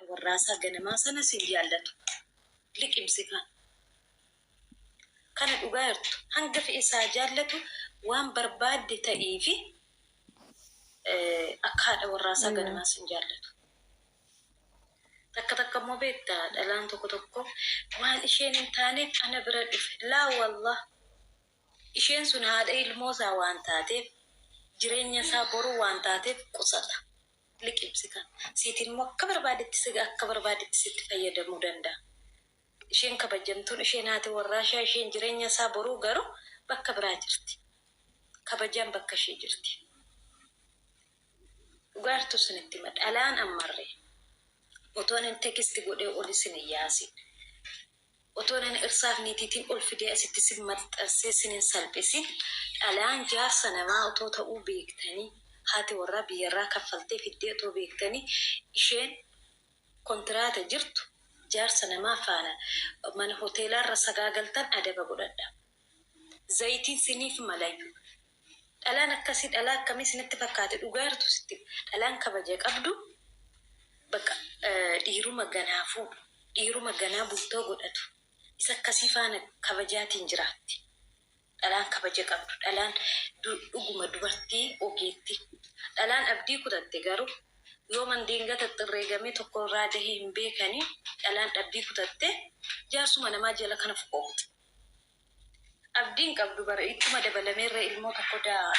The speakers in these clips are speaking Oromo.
warraasa ganamaa sana sin jaallatu liqimsi kana dhugaa jirtu hanga fi isaa jaallatu waan barbaadde ta'ee fi akka haadha warraasaa ganamaa sin jaallatu. Takka immoo beektaa dhalaan tokko waan isheen hin taaneef ana bira dhufe laa wallah isheen sun haadha ilmoosaa waan taateef jireenya isaa boruu waan taateef qusata liqimsi kan siitiin immoo akka barbaadetti sitti fayyadamuu danda'a. Isheen kabajamtuun isheen haati warraashaa isheen jireenya isaa boruu garuu bakka biraa jirti. Kabajaan bakka ishee jirti. Dhugaartu sunitti madhalaan ammarree otoon hin tekisti godhee oli sin yaasin. Otoon hin irsaaf niitiitiin ol fidee asitti sin maxxansee sin hin salphisin dhalaan jaarsa namaa otoo ta'uu beektanii haati warraa biyyarraa kaffaltee fiddee otoo beektanii isheen kontiraata jirtu jaarsa namaa faana mana hoteelaarra sagaagaltan adaba godhadha. Zayitiin siniif malayyu. Dhalaan akkasii dhalaa akkamii sinitti fakkaate dhugaartu sitti dhalaan kabaja qabdu bakka dhiiruma ganaa fuudhu dhiiruma ganaa bultoo godhatu isa akkasii faana kabajaatiin jiraatti. Dhalaan kabaja qabdu dhalaan dhuguma dubartii ogeetti dhalaan abdii kutatte garuu yoo mandiingata xirreegamee tokko irraa dahee hin beekanii dhalaan abdii kutatte jaarsuma namaa jala kana fuqoofti. Abdiin qabdu bara ittuma dabalameerra ilmoo tokko daa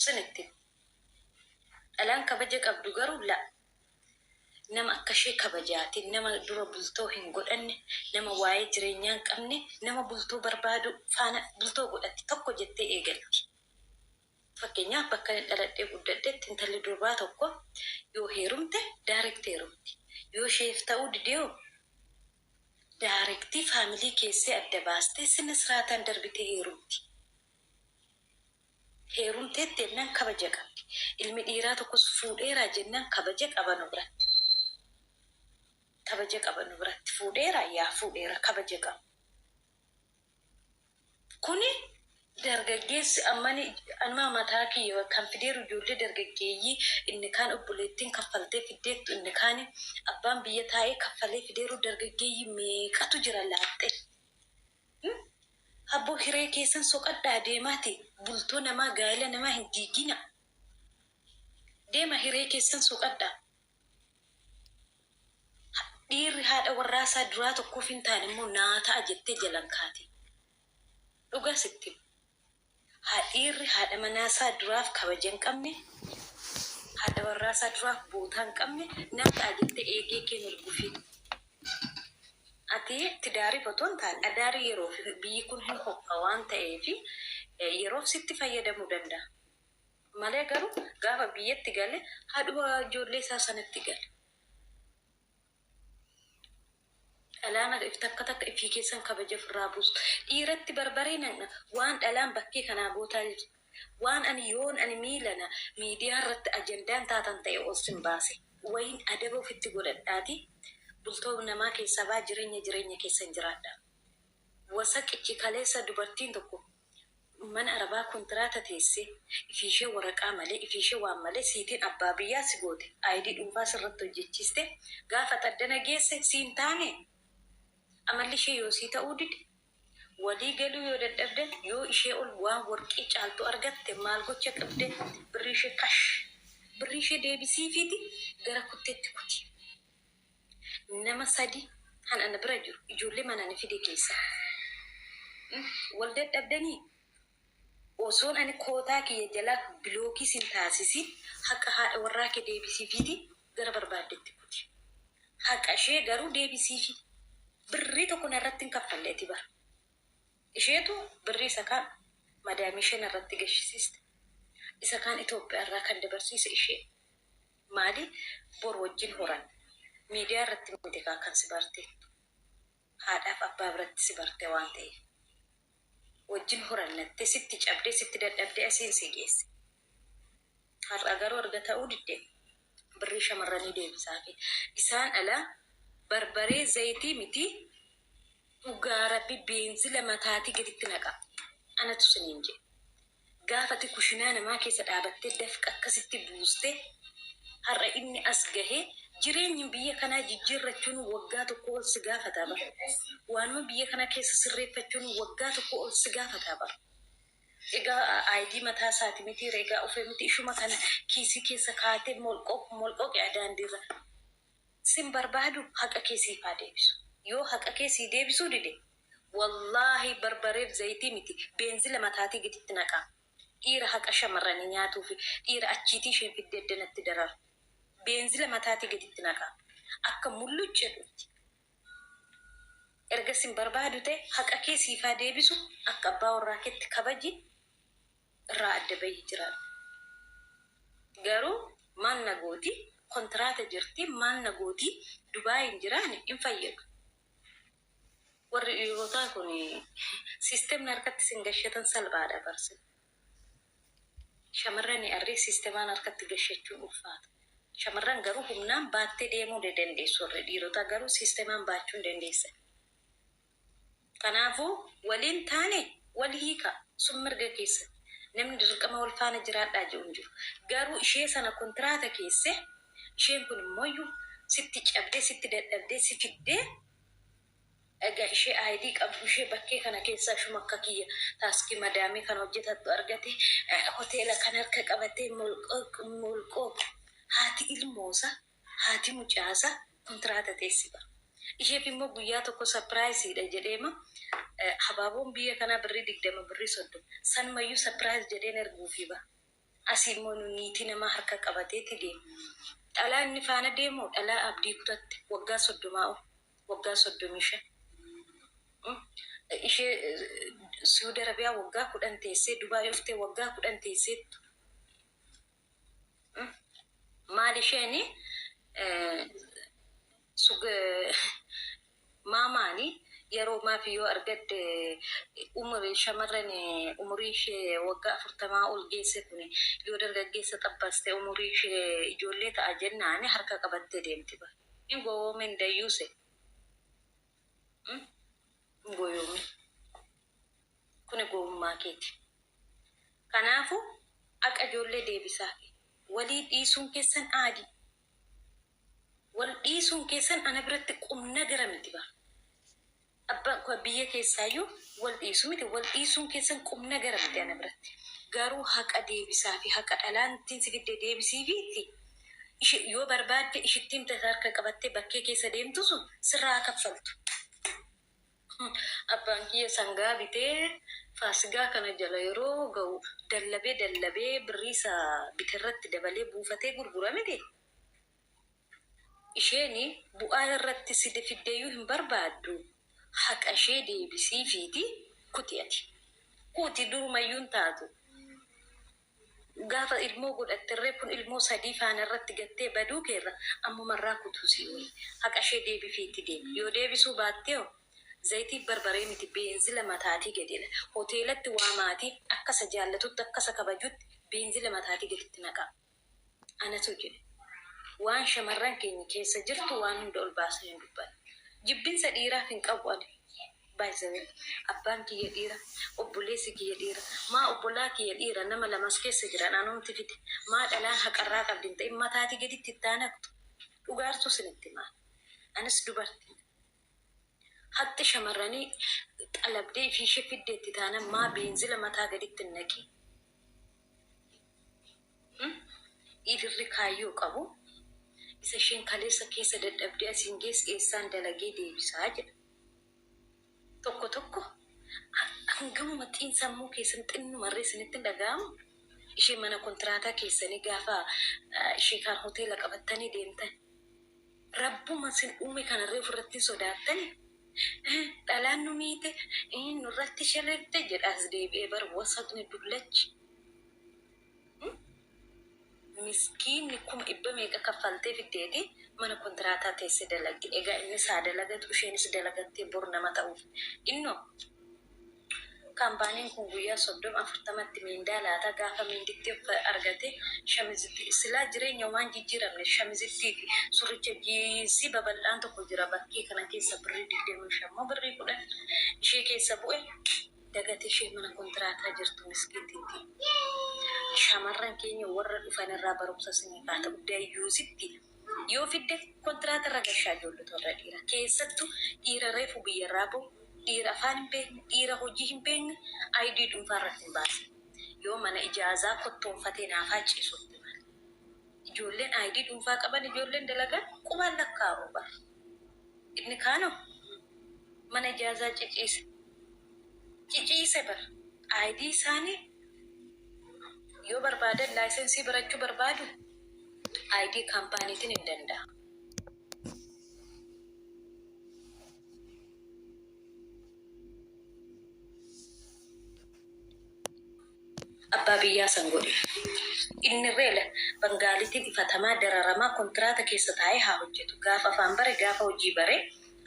sinitti dhalaan kabaja qabdu garuu la nama akka ishee kabajaatiin nama dura bultoo hin godhanne nama waa'ee jireenyaa hin qabne nama bultoo barbaadu faana bultoo godhatti tokko jettee eegalti. Fakkeenyaaf bakka dhaladhee guddadhetti intalli durbaa tokko yoo heerumte daarekti heerumti. Yoo isheef ta'uu didee daarektii faamilii keessee adda baastee sinna siraataan darbitee heerumti. Heerumteetti jennaan kabaja qabdi. Ilmi dhiiraa tokkos fuudheeraa jennaan kabaja qabanu biratti. Kabaja qabanu biratti fuudheeraa yaa fuudheera kabaja qabu. Kuni dargaggeessi amma mataa kiyya kan fideeru ijoollee dargaggeeyyii inni kaan obboleettiin kaffaltee fideettu inni kaan abbaan biyya taa'ee kaffalee fideeru dargaggeeyyii meeqatu jira laatte. Abboo hiree keessan soqadhaa deemaati bultoo namaa gaa'ela namaa hin diigina. Deema hiree keessan soqadhaa. Dhiirri haadha warraasaa duraa tokkoof hin taane immoo naa ta'a jettee jalan kaate. Dhugaa sitti. Dhiirri haadha manaasaa duraaf kabaja hin qabne haadha warraasaa duraaf bootaa hin qabne naa ta'a jettee eegee kennu arguufi. Ati tidaarii otoo hin taane adaarii yeroof biyyi kun hin hopha waan ta'eef yeroof sitti fayyadamuu danda'a. Malee garuu gaafa biyyatti gale haadhuma ijoollee isaa sanatti gale. Dhalaan takka ifii keessan kabaja ofirraa buusu. Dhiiratti barbaree naqna waan dhalaan bakkee kanaa gootaa jirti. Waan ani miilana miidiyaa irratti ajandaan taatan ta'e ol sin baase. Wayin adaba ofitti godhadhaati. Bultoo namaa keessaa baa jireenya keessan jiraadha. Wasaqichi kaleessa dubartiin tokko mana arabaa kontiraata teessee ifiishee waraqaa malee ifiishee waan malee siitiin abbaa biyyaa si goote. Aayidii dhuunfaa sirratti hojjechiiste gaafa xaddana geesse siin taane. Amalli ishee yoo sii ta'uu dide walii galuu yoo dadhabdan yoo ishee ol waan warqii caaltu argatte maal gocha qabde birrii ishee deebisiifiiti gara kutteetti kuti. Nama sadi han ana bira jiru ijoollee manaan fide keessa wal dadhabdanii osoon ani kootaa kiyya jalaa bilookii sin taasisi haqa haadha warraa kee deebisiifiiti gara barbaaddetti kuti. Haqa ishee garuu deebisiifi. Birrii tokko narratti hin kaffalleeti bara. Isheetu birrii isa kaan madaamii ishee narratti gashisiiste. Isa kaan Itoophiyaa irraa kan dabarsiise ishee. Maali bor wajjin horan. Miidiyaa irratti miti kan si barte. Haadhaaf abbaa biratti si barte waan ta'eef. Wajjin horannattee sitti cabdee sitti dadhabdee asiin si geesse. Har'a garuu arga ta'uu diddee birrii shamarranii deebisaafi. Isaan alaa barbaree zayitii miti dhugaa rabbi beenzila mataatii gaditti naqa. Anatu siniin jedhe. Gaafati kushinaa namaa keessa dhaabattee dafqa akkasitti buustee har'a inni as gahee Jireenyi biyya kanaa jijjiirrachuun waggaa tokko ol si gaafataa bara. Waanuma biyya kana keessa sirreeffachuun waggaa tokko ol si gaafataa bara. Egaa aayidii mataa isaati miti egaa ofii miti ishuma kana kiisii keessa kaatee molqooqee daandiirra. Sin barbaadu haqa keessii faa deebisu. Yoo haqa keessii deebisuu dide wallaahi barbareef zayitii miti beenzila mataatii gaditti naqaa. Dhiira haqa shamarranii nyaatuu fi dhiira achiitii isheen fiddee eddanatti dararu. Beenzila mataatii gaditti naqaa. Akka mullucce dhutti. Erga sin barbaadu ta'e haqa keessii faa deebisu akka abbaa warraa keetti kabaji irraa adda bahii jira. Garuu maal nagooti kontiraata jirti maal nagooti Dubaay hin jiraane hin fayyadu. Warri dhiirotaa kun siistemni harkatti sin gashatan salphaadha barsi. Shamarran arree siistemaan harkatti gashachuun ulfaata. Shamarran garuu humnaan baattee deemuu dandeessu. Warri dhiirotaa garuu siistemaan baachuu hin dandeessan. Kanaafuu waliin taane wal hiika sun mirga keessa. Namni dirqama wal faana jiraadhaa jiru jiru. Garuu ishee sana kontiraata keesse isheen kun immoo sitti cabdee sitti dadhabdee si fiddee egaa ishee aayidii qabdu ishee bakkee kana keessaa ishuma akka kiyya taaskii madaamii kan hojjetattu argate hoteela kan harka qabatee molqooq haati ilmoosa haati mucaasa kontiraata teessiba. Isheef immoo guyyaa tokko sapiraayisidha jedheema habaaboon biyya kanaa birrii 20 birrii 30 sanumayyuu sapiraayis jedheen erguufii ba. Asii immoo niitii namaa harka qabateeti deema. Dhalaa inni faana deemu dhalaa abdii kutatte waggaa 30 waggaa 35. Ishee Suudi Arabiyaa waggaa 10 teessee Dubaay dhuftee waggaa 10 teesseettu. Maal isheeni maamaani yeroo maafi yoo argadde umurii shamarran umurii ishee waggaa 40 ol geesse kun yoo dargaggeessa xabbaste umurii ishee ijoollee ta'a jennaani harka qabattee deemti ba. Hin goowwoomen dayyuuse. Goyoome. Kun gowwummaa keeti. Kanaafu akka ijoollee deebisaa walii dhiisuun keessan aadi. Wal dhiisuun keessan ana biratti qumna gara miti ba. Abbaan koo biyya keessaayyuu wal dhiisu miti wal dhiisuun keessan qumna gara miti ana biratti. Garuu haqa deebisaa fi haqa dhalaantiin si giddee deebisii fiitti. Yoo barbaadde ishittiin harka qabattee bakkee keessa deemtu sun sirraa kaffaltu. Abbaan kiyya sangaa bitee faasigaa kana jala yeroo ga'u dallabee birriisa biterratti dabalee buufatee gurguramite. Isheeni bu'aa irratti si fiddeeyyuu hin barbaaddu. Haqa ishee deebisii fiiti kuti ati. Kuti durumayyuu hin taatu. Gaafa ilmoo godhatterree kun ilmoo 3 faana irratti gattee baduu keerra ammumarraa kutuu si wayii. Haqa ishee deebifiitti deemi. Yoo deebisuu baattee zayitii barbaree miti beenzila mataatii gadidha. Hoteelatti waamaatii akkasa jaallatutti akkasa kabajutti beenzila mataatii gaditti naqaa. Anatu jedhe. Waan shamarran keenya keessa jirtu waan hunda ol baasee hin dubbanne. Jibbinsa dhiiraaf hin qabu ani. Baay'isanii abbaan kiyya dhiira, obboleessi kiyya dhiira, maa obbolaa kiyya dhiira nama lamas keessa jiran anuumti fite. Maa dhalaan haqarraa qabdi hin ta'in mataatii gaditti itti aanaktu. Dhugaartuu sinitti maal? Anis dubartii. Hatti shamarranii qalabdee fi ishee fiddeetti taana maa beenzila mataa gaditti hin naqi. Dhiirri kaayyoo qabu. Isa isheen kaleessa keessa dadhabdee asiin geesse eessaan dalagee deebisaa jedha. Tokko hangamuma xiinsammuu keessan xinnumarree isinitti dhaga'amu. Ishee mana kontiraataa keessanii gaafa ishee kaan hoteela qabattanii deemtan. Rabbuma sin uume kanarree ofirratti sodaattani. Dhalaan nu miite nurratti sharreefte jedhaas deebi'ee bar wasaqni dullachi. Miskiinni kuma 100 meeqa kaffaltee fiddeeti mana kontiraataa teessee dalagge. Egaa inni isaa dalagatu isheenis dalagattee bor nama ta'uuf. Innoo kaampaaniin kun guyyaa 30-40tti miindaa laata gaafa miinditti argate shamizitti silaa jireenya waan jijjiiramne shamizittii fi suricha jiisii babal'aan tokko jira bakkee kana keessa birrii 25 birrii 10 ishee keessa bu'e dagate ishee mana kontiraataa jirtu miskiintiitti. Shamarran keenya warra dhufan irraa barumsa sinii baata guddaa iyyuusitti Yoo fidde kontiraataa irra gashaa ijoollee warra dhiira keessattuu dhiira reefu biyyarraa bahu dhiira afaan hin beekne dhiira hojii hin beekne ayidii dhuunfaa irratti hin baase. Yoo mana ijaazaa kottoonfatee naafaa ciisutti mala. Ijoolleen ayidii dhuunfaa qaban ijoolleen dalagan qubaan lakkaa'u bara. Inni kaanoo mana ijaazaa ciciise bara. Ayidii isaanii yoo barbaadan laayisensii barachuu barbaadu ayidii kaampaaniitiin hin danda'a. Abbaa biyyaa san godhe. Inni reela Bangaalitiin ifatamaa dararamaa kontiraata keessa taa'ee haa hojjetu. Gaafa afaan bare gaafa hojii bare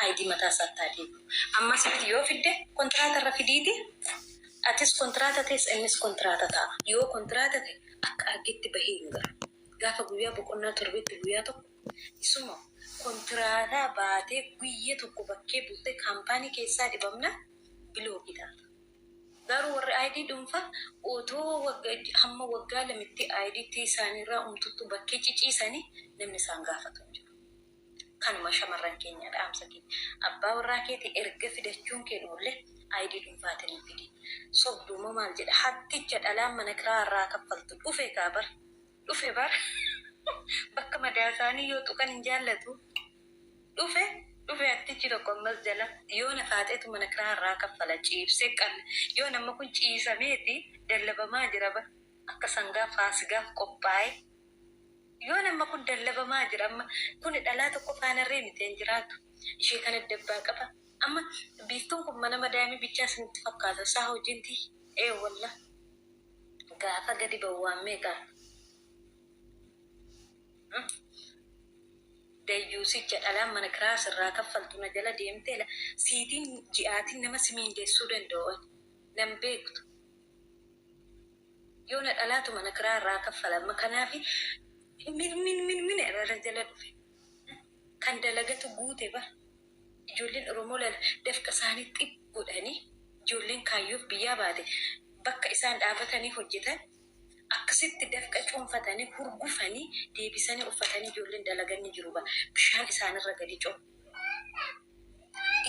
ayidii mataa isaatti adeemu. Ammas itti yoo fidde kontiraata irra fidiiti. Atis kontiraata ta'es innis kontiraata ta'a. Yoo kontiraata ta'e akka argitti bahee hin galu. Gaafa guyyaa boqonnaa torbeetti guyyaa tokko isuma kontiraata baatee guyyaa tokko bakkee bultee kaampaanii keessaa dhibamna bilookii taata. Garuu warri ayidii dhuunfaa otoo hamma waggaa lamitti ayidiitti isaaniirraa umtuttu bakkee ciciisanii namni isaan gaafatu hin jiru. Kanuma shamarran keenya dhaamsa keenya. Abbaa warraa keetii erga fidachuun kennuullee ayidii dhuunfaatiin hin fidi. Sobduuma maal jedha hatticha dhalaan mana kiraa irraa kaffaltu dhufe gaabar. Dhufe bar bakka madaa isaanii yoo tuqan hin jaallatu. Dhufe hattichi tokko ammas jala yoo na faaxeetu mana kiraa irraa kaffala ciibsee qalla. Yoo nama kun ciisameeti dallabamaa jira bar akka sangaa faasigaaf qophaa'e. Yoo nama kun dallabamaa jira amma kun dhalaa tokko faanarree miti hin jiraatu. Ishee kana dabbaa qaba. Amma biiftuun kun mana madaamii bichaa isinitti fakkaata. Isaa hojiinti walla gaafa gadi bawwaan meeqaa. Dayyuusicha dhalaan mana kiraa sirraa kaffaltu na jala deemteela siitiin ji'aatiin nama simiindeessuu danda'an nan beektu. Yoo na dhalaatu mana kiraa irraa kaffalama kanaafi min irra jala dhufe kan dalagatu guute bara. Ijoolleen Oromoo dafqa isaanii xibboodhanii ijoolleen kaayyoof biyyaa baate bakka isaan dhaabatanii hojjetan akkasitti dafqa cuunfatanii hurgufanii deebisanii uffatanii ijoolleen dalaganii jiru bara. Bishaan isaanirra gadi co'u.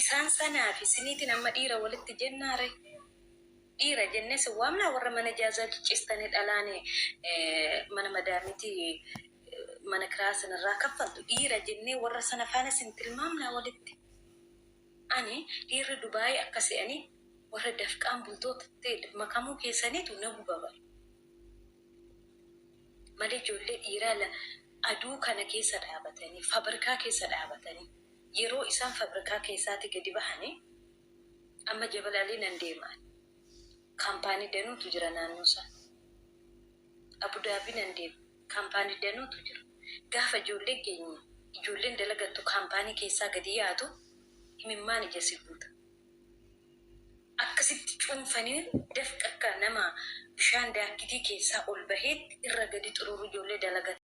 Isaan sanaafi siniitiin amma dhiira walitti jennaare. Dhiira jennee si waamna warra mana ijaazaa ciccistanii dhalaan mana madaamiti mana kiraa sanarraa kaffaltu. Dhiira jennee warra sana faana sin tilmaamna walitti. Ani dhiirri Dubaayii akkasi'anii warra dafqaan bultoota ta'e makamuu keessaniitu na gubaba. Malee ijoollee dhiiraa aduu kana keessa dhaabatanii fabrikaa keessa dhaabatanii yeroo isaan fabrikaa keessaatti gadi bahanii amma jabalaalii nan deemaan. Kaampaanii danuutu jira naannoo isaa. Abudaabii nan deema. Kaampaanii danuutu jira. Gaafa ijoollee keenya ijoolleen dalagattu kaampaanii keessaa gadi yaatu himimmaan ija sibuuta. Akkasitti cuunfanii dafqa akka nama bishaan daakkitii keessaa ol baheetti irra gadi xururu ijoollee dalagatu.